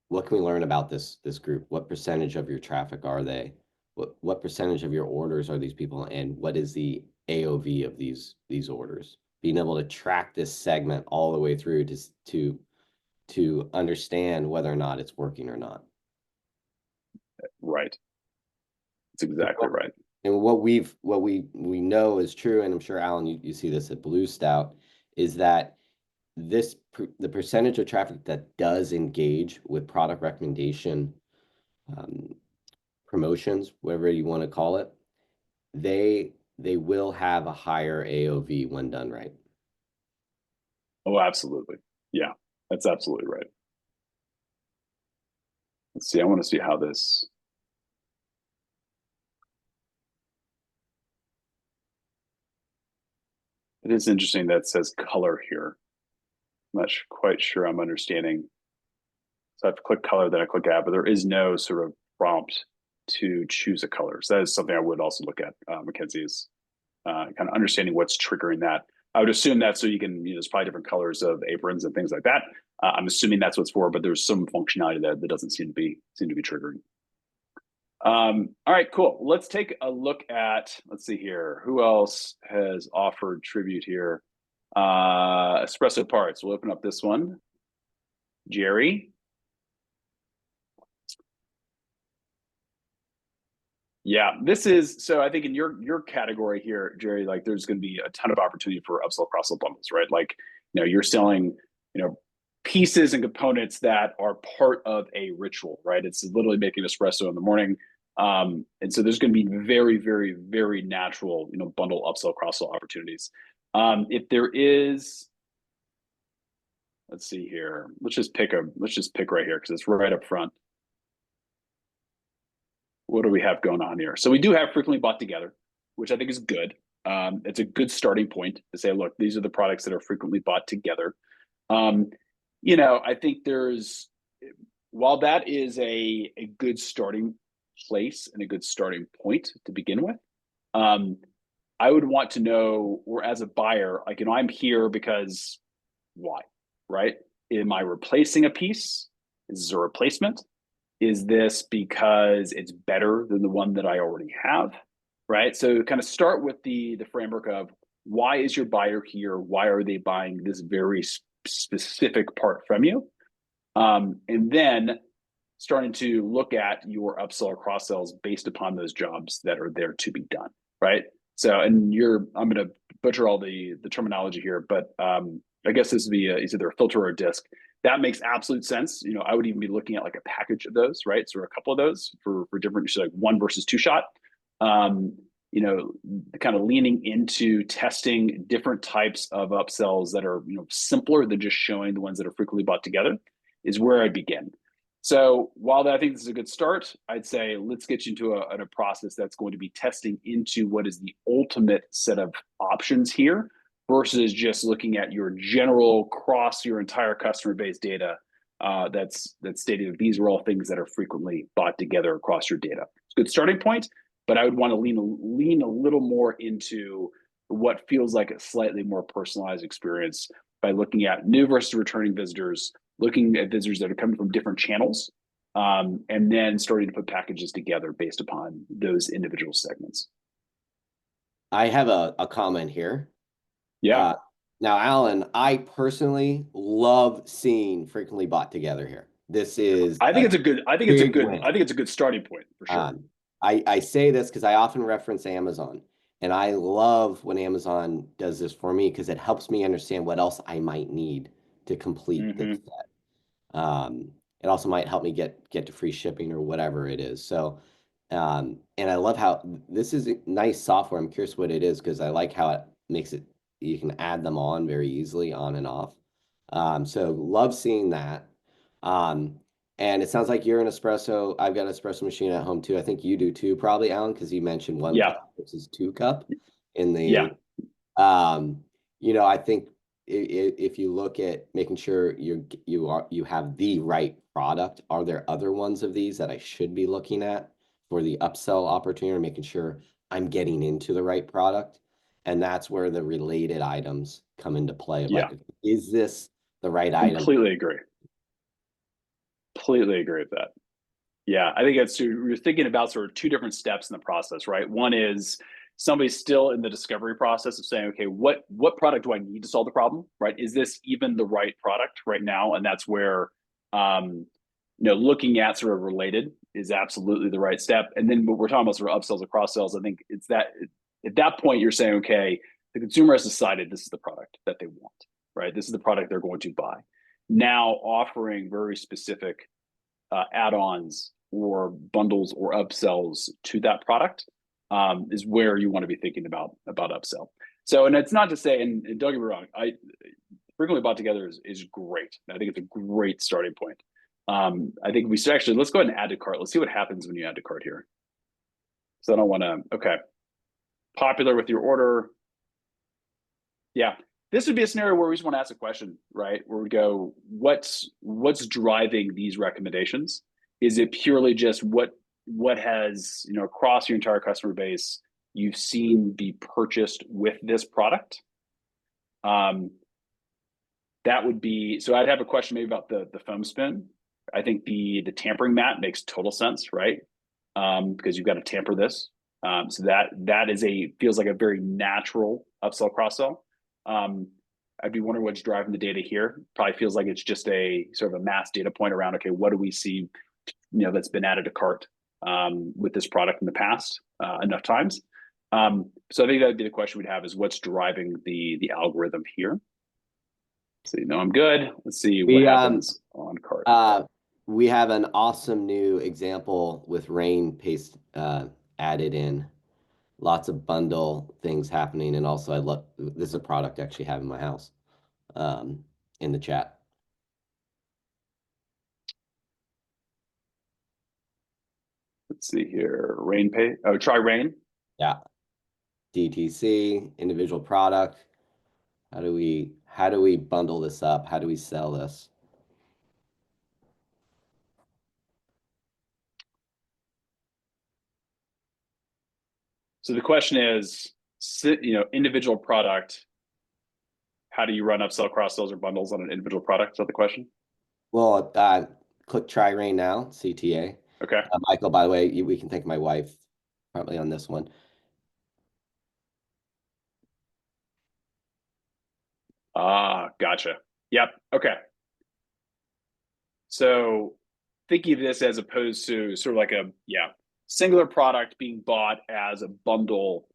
what can we learn about this group? What percentage of your traffic are they? What percentage of your orders are these people, and what is the AOV of these orders? Being able to track this segment all the way through to understand whether or not it's working or not. Right. That's exactly right. And what we know is true, and I'm sure Alan, you see this at Blue Stout, is that the percentage of traffic that does engage with product recommendation promotions, whatever you want to call it, they will have a higher AOV when done right. Oh, absolutely. Yeah, that's absolutely right. Let's see. I want to see how this. It is interesting that it says color here. I'm not quite sure I'm understanding. So I have to click color, then I click add, but there is no sort of prompt to choose a color. So that is something I would also look at, Mackenzie, is kind of understanding what's triggering that. I would assume that so you can, there's probably different colors of aprons and things like that. I'm assuming that's what's for, but there's some functionality that doesn't seem to be triggering. All right, cool. Let's take a look at, let's see here, who else has offered tribute here? Espresso Parts. We'll open up this one. Jerry. Yeah, this is, so I think in your category here, Jerry, like there's going to be a ton of opportunity for upsell, cross-sell bundles, right? Like, you're selling, pieces and components that are part of a ritual, right? It's literally making espresso in the morning. And so there's going to be very, very, very natural, bundle, upsell, cross-sell opportunities. If there is, let's see here, let's just pick right here because it's right up front. What do we have going on here? So we do have frequently bought together, which I think is good. It's a good starting point to say, look, these are the products that are frequently bought together. I think while that is a good starting place and a good starting point to begin with, I would want to know, or as a buyer, like, I'm here because why, right? Am I replacing a piece? Is this a replacement? Is this because it's better than the one that I already have, right? So kind of start with the framework of why is your buyer here? Why are they buying this very specific part from you? And then starting to look at your upsell or cross sells based upon those jobs that are there to be done, right? So, and I'm going to butcher all the terminology here, but I guess this would be it's either a filter or a disc. That makes absolute sense. I would even be looking at like a package of those, right? So a couple of those for different, like 1 versus 2 shot. Kind of leaning into testing different types of upsells that are simpler than just showing the ones that are frequently bought together is where I'd begin. So while I think this is a good start, I'd say let's get you into a process that's going to be testing into what is the ultimate set of options here versus just looking at your general cross your entire customer base data that's stated that these are all things that are frequently bought together across your data. It's a good starting point, but I would want to lean a little more into what feels like a slightly more personalized experience by looking at new versus returning visitors, looking at visitors that are coming from different channels, and then starting to put packages together based upon those individual segments. I have a comment here. Yeah. Now, Alan, I personally love seeing frequently bought together here. This is I think it's a good starting point for sure. I say this because I often reference Amazon, and I love when Amazon does this for me because it helps me understand what else I might need to complete this set. It also might help me get to free shipping or whatever it is. So, and I love how this is nice software. I'm curious what it is because I like how it makes it, you can add them on very easily on and off. So love seeing that. And it sounds like you're an espresso. I've got an espresso machine at home too. I think you do too, probably, Alan, because you mentioned 1 cup versus 2 cup in the. I think if you look at making sure you have the right product, are there other ones of these that I should be looking at for the upsell opportunity, making sure I'm getting into the right product. And that's where the related items come into play. Yeah, Like, is this the right item? completely agree. Completely agree with that. Yeah, I think it's you're thinking about sort of two different steps in the process, right? One is somebody's still in the discovery process of saying, okay, what product do I need to solve the problem, right? Is this even the right product right now? And that's where looking at sort of related is absolutely the right step. And then what we're talking about sort of upsells and cross sells, I think it's that at that point you're saying, okay, the consumer has decided this is the product that they want, right? This is the product they're going to buy. Now offering very specific add-ons or bundles or upsells to that product is where you want to be thinking about upsell. So, and it's not to say, and don't get me wrong, I frequently bought together is great. I think it's a great starting point. I think we should actually, let's go ahead and add to cart. Let's see what happens when you add to cart here. So I don't want to, okay. Popular with your order. Yeah. This would be a scenario where we just want to ask a question, right? Where we go, what's driving these recommendations? Is it purely just what has, across your entire customer base, you've seen be purchased with this product? That would be, so I'd have a question maybe about the foam spin. I think the tampering mat makes total sense, right? Because you've got to tamper this. So that is feels like a very natural upsell cross sell. I'd be wondering what's driving the data here. Probably feels like it's just a sort of a mass data point around, okay, what do we see, that's been added to cart with this product in the past enough times. So I think that'd be the question we'd have is what's driving the algorithm here. So, I'm good. Let's see what happens on cart. We have an awesome new example with rain paste added in. Lots of bundle things happening, and also I love this is a product I actually have in my house in the chat. Let's see here. Rain pay. Oh, try rain. Yeah. DTC, individual product. How do we bundle this up? How do we sell this? So the question is, individual product. How do you run upsell, cross sells, or bundles on an individual product? Is that the question? Well, click try rain now, CTA. Okay. Michael, by the way, we can thank my wife probably on this one. Gotcha. Yep. Okay. So thinking of this as opposed to sort of like a singular product being bought as a bundle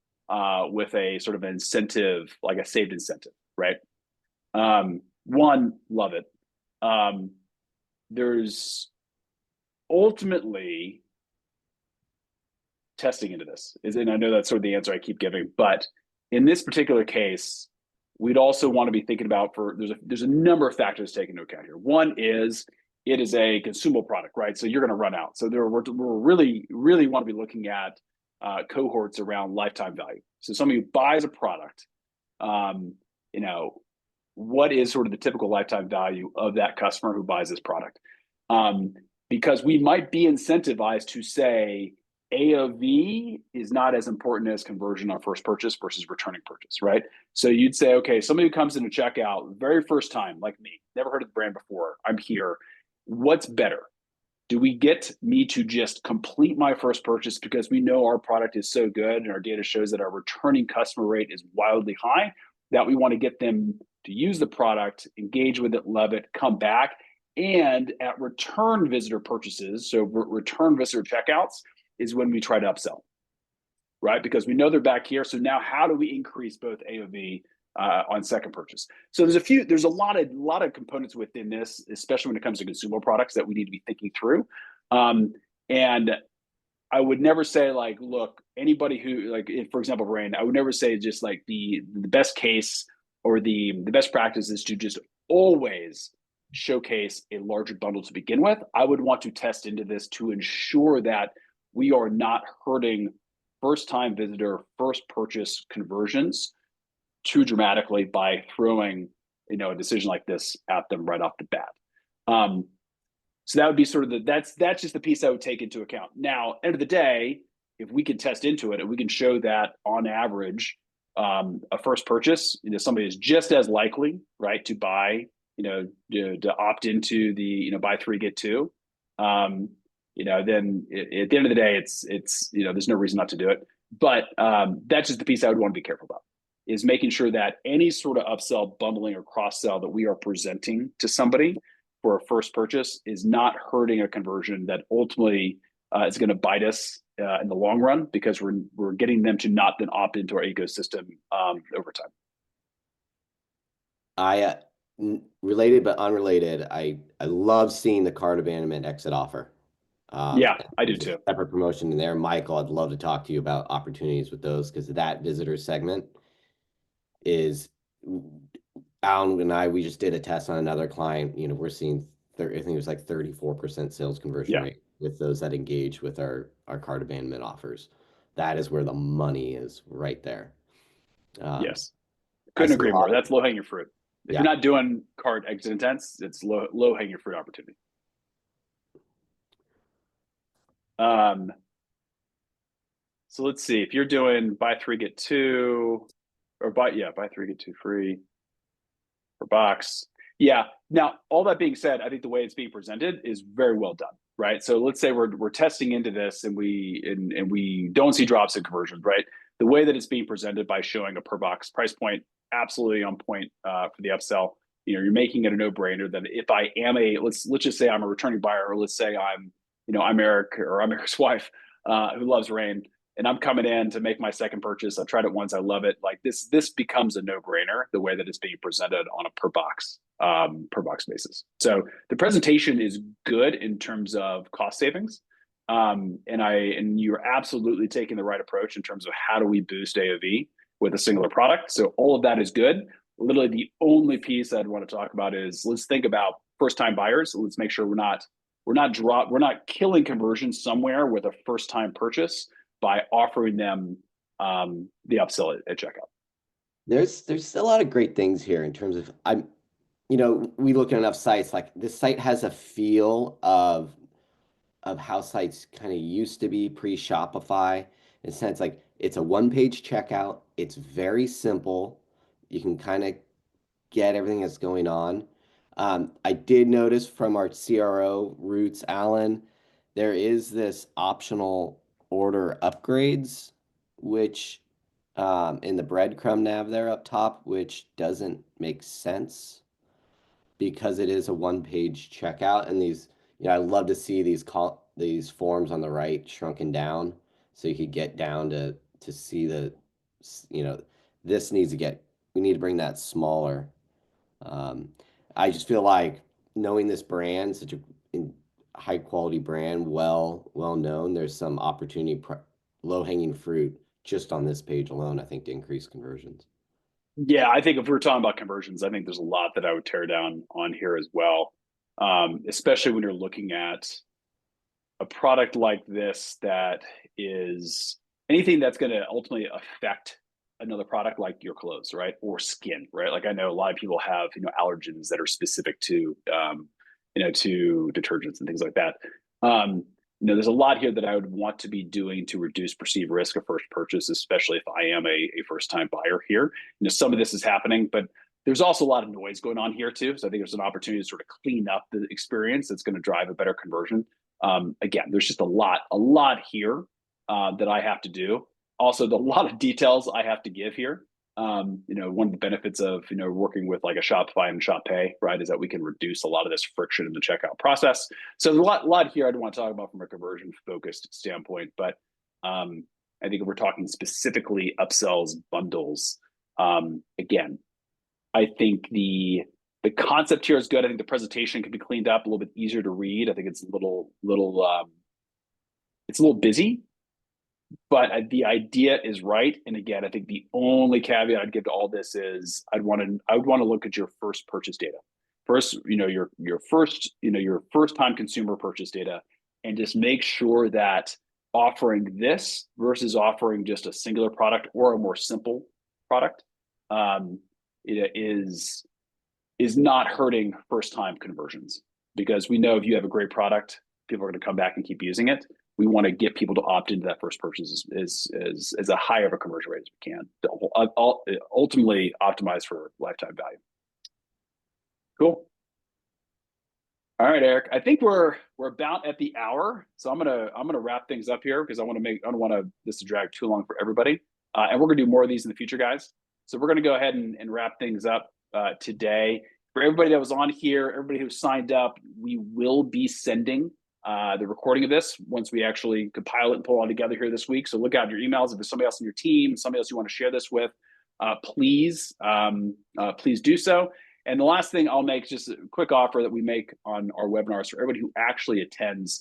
with a sort of incentive, like a saved incentive, right? One, love it. There's ultimately testing into this, and I know that's sort of the answer I keep giving, but in this particular case, we'd also want to be thinking about there's a number of factors taken into account here. One is it is a consumable product, right? So you're going to run out. So we're really want to be looking at cohorts around lifetime value. So somebody who buys a product, what is sort of the typical lifetime value of that customer who buys this product? Because we might be incentivized to say AOV is not as important as conversion on first purchase versus returning purchase, right? So you'd say, okay, somebody who comes in to checkout very first time, like me, never heard of the brand before, I'm here. What's better? Do we get me to just complete my first purchase because we know our product is so good and our data shows that our returning customer rate is wildly high, that we want to get them to use the product, engage with it, love it, come back, and at return visitor purchases, so return visitor checkouts, is when we try to upsell, right? Because we know they're back here. So now how do we increase both AOV on second purchase? So there's a lot of components within this, especially when it comes to consumable products that we need to be thinking through. And I would never say like, look, anybody who like, for example, Rain, I would never say just like the best case or the best practice is to just always showcase a larger bundle to begin with. I would want to test into this to ensure that we are not hurting first-time visitor, first purchase conversions too dramatically by throwing, a decision like this at them right off the bat. So that would be sort of that's just the piece I would take into account. Now, end of the day, if we can test into it and we can show that on average, a first purchase, somebody is just as likely, right, to buy, to opt into the, buy three get two, then at the end of the day, it's there's no reason not to do it. But that's just the piece I would want to be careful about, is making sure that any sort of upsell, bundling, or cross sell that we are presenting to somebody for a first purchase is not hurting a conversion that ultimately is going to bite us in the long run, because we're getting them to not then opt into our ecosystem over time. Related but unrelated, I love seeing the cart abandonment exit offer. Yeah, I do too. Separate promotion in there. Michael, I'd love to talk to you about opportunities with those, because that visitor segment is, Alan and I, we just did a test on another client. We're seeing, I think it was like 34% sales conversion rate with those that engage with our cart abandonment offers. That is where the money is, right there. Yes, couldn't agree more. That's low hanging fruit. If you're not doing cart exit intents, it's low hanging fruit opportunity. So let's see, if you're doing buy three get two, or buy three get two free per box. Yeah. Now, all that being said, I think the way it's being presented is very well done, right? So let's say we're testing into this and we don't see drops in conversions, right? The way that it's being presented by showing a per box price point, absolutely on point for the upsell. You're making it a no-brainer that if I am let's just say I'm a returning buyer, or let's say I'm Eric, or I'm Eric's wife, who loves rain, and I'm coming in to make my second purchase. I've tried it once, I love it. Like this becomes a no-brainer the way that it's being presented on a per box basis. So the presentation is good in terms of cost savings. And you're absolutely taking the right approach in terms of how do we boost AOV with a singular product. So all of that is good. Literally the only piece I'd want to talk about is, let's think about first-time buyers. Let's make sure we're not killing conversion somewhere with a first-time purchase by offering them the upsell at checkout. There's still a lot of great things here in terms of, we look at enough sites, like this site has a feel of how sites kind of used to be pre-Shopify, in a sense, like it's a one-page checkout. It's very simple. You can kind of get everything that's going on. I did notice from our CRO routes, Alan, there is this optional order upgrades, which in the breadcrumb nav there up top, which doesn't make sense because it is a one-page checkout. And these, I love to see these forms on the right shrunken down, so you could get down to see the, this needs to get, we need to bring that smaller. I just feel like, knowing this brand, such a high quality brand, well known, there's some opportunity, low hanging fruit just on this page alone, I think, to increase conversions. Yeah, I think if we're talking about conversions, I think there's a lot that I would tear down on here as well, especially when you're looking at a product like this that is anything that's going to ultimately affect another product, like your clothes, right, or skin, right? Like I know a lot of people have allergens that are specific to to detergents and things like that. There's a lot here that I would want to be doing to reduce perceived risk of first purchase, especially if I am a first-time buyer here. Some of this is happening, but there's also a lot of noise going on here too. So I think there's an opportunity to sort of clean up the experience that's going to drive a better conversion. Again, there's just a lot here that I have to do. Also, a lot of details I have to give here. One of the benefits of working with like a Shopify and Shop Pay, right, is that we can reduce a lot of this friction in the checkout process. So there's a lot here I'd want to talk about from a conversion focused standpoint. But I think if we're talking specifically upsells, bundles, again, I think the concept here is good. I think the presentation can be cleaned up, a little bit easier to read. I think it's a little busy, but the idea is right. And again, I think the only caveat I'd give to all this is I would want to look at your first purchase data. First, your first time consumer purchase data, and just make sure that offering this versus offering just a singular product or a more simple product is not hurting first time conversions. because we know if you have a great product, people are going to come back and keep using it. We want to get people to opt into that first purchase as a high of a conversion rate as we can to ultimately optimize for lifetime value. Cool. All right, Eric. I think we're about at the hour, so I'm gonna wrap things up here because I don't want this to drag too long for everybody, and we're gonna do more of these in the future, guys. So we're gonna go ahead and wrap things up today. For everybody that was on here, everybody who signed up, we will be sending the recording of this once we actually compile it and pull it all together here this week. So look out in your emails. If there's somebody else in your team, somebody else you want to share this with, please do so. And the last thing I'll make, just a quick offer that we make on our webinars for everybody who actually attends.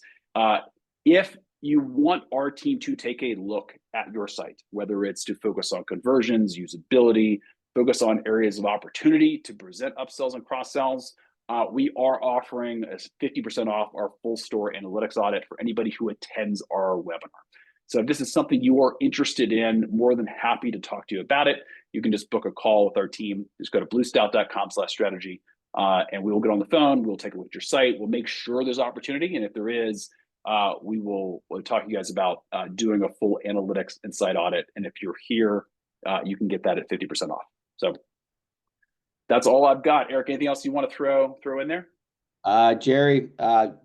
If you want our team to take a look at your site, whether it's to focus on conversions, usability, focus on areas of opportunity to present upsells and cross-sells, we are offering a 50% off our full store analytics audit for anybody who attends our webinar. So if this is something you are interested in, more than happy to talk to you about it. You can just book a call with our team. Just go to bluestout.com/strategy, and we will get on the phone. We'll take a look at your site. We'll make sure there's opportunity, and if there is, we'll talk to you guys about doing a full analytics and site audit. And if you're here, you can get that at 50% off. So that's all I've got. Eric, anything else you want to throw in there? Jerry,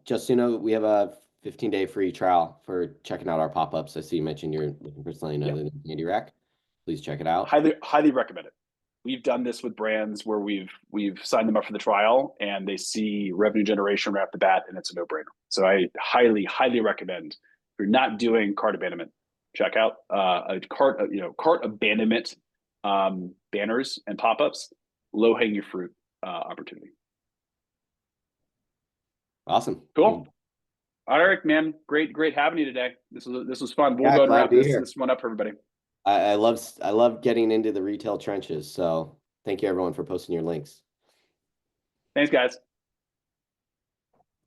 just so you know, we have a 15-day free trial for checking out our pop-ups. I see you mentioned you're looking for something other than Candy Rack. Please check it out. Highly recommend it. We've done this with brands where we've signed them up for the trial and they see revenue generation right off the bat, and it's a no-brainer. So I highly recommend, if you're not doing cart abandonment, check out a cart abandonment banners and pop-ups, low-hanging fruit opportunity. Awesome. Cool. All right, Eric, man, great having you today. This was fun. We'll Yeah, go and wrap this one up for everybody. I love getting into the retail trenches. So thank you everyone for posting your links. Thanks, guys.